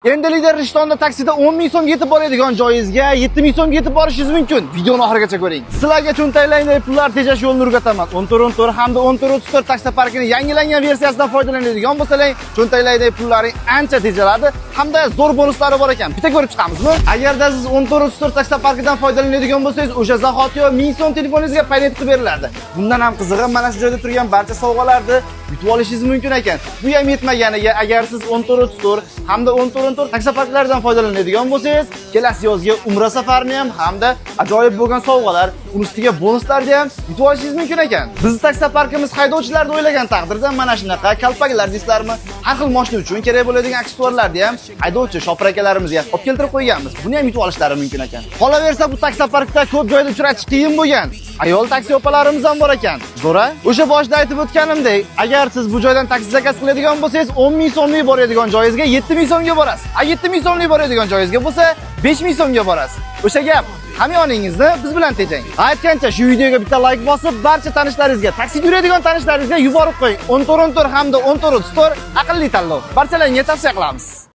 Endilikda Rishtonda taksida 10 ming so'mga yetib boradigan joyingizga 7 ming so'mga yetib borishingiz mumkin. Videoni oxirigacha ko'ring. Sizlarga cho'ntaklarni pullar tejash yo'lini o'rgataman. 14 hamda 14 taksi parkining yangilangan versiyasidan foydalanadigan bo'lsangiz, cho'ntaklardagi pullaring ancha tejaladi hamda zo'r bonuslari bor ekan. Bitta ko'rib chiqamizmi? Agarda siz 14 taksi parkidan foydalanadigan bo'lsangiz, o'sha zahotiyoq 1000 so'm telefoningizga paynet qilib beriladi. Bundan ham qizig'i, mana shu joyda turgan barcha sovg'alarni yutib olishingiz mumkin ekan. Bu ham yetmaganiga, agar siz 14 hamda 14 taksi parklaridan foydalanadigan bo'lsangiz, kelasi yozgi Umra safarini ham hamda ajoyib bo'lgan sovg'alar, uning ustiga bonuslarni ham yutib olishingiz mumkin ekan. Bizning taksi parkimiz haydovchilarni o'ylagan taqdirda mana shunaqa kalpaklar deysizlarmi, har xil mashina uchun kerak bo'ladigan aksessuarlarni ham haydovchi shopir akalarimizga olib keltirib qo'yganmiz. Buni ham yutib olishlari mumkin ekan. Qolaversa, bu taksi parkda ko'p joyda uchratish qiyin bo'lgan ayol taksi opalarimiz ham bor ekan. Zo'ra, o'sha boshida aytib o'tganimdek, agar siz bu joydan taksi zakaz qiladigan bo'lsangiz, 10 ming so'mlik boradigan joyingizga 7 ming so'mga borasiz. 7 ming so'mlik boradigan joyingizga bo'lsa, 5 ming so'mga borasiz. O'sha gap, hamyoningizni biz bilan tejang. Aytgancha, shu videoga bitta like bosib, barcha tanishlaringizga, taksida yuradigan tanishlaringizga yuborib qo'ying. 14 hamda 14 aqlli tanlov. Barchalaringga tavsiya qilamiz.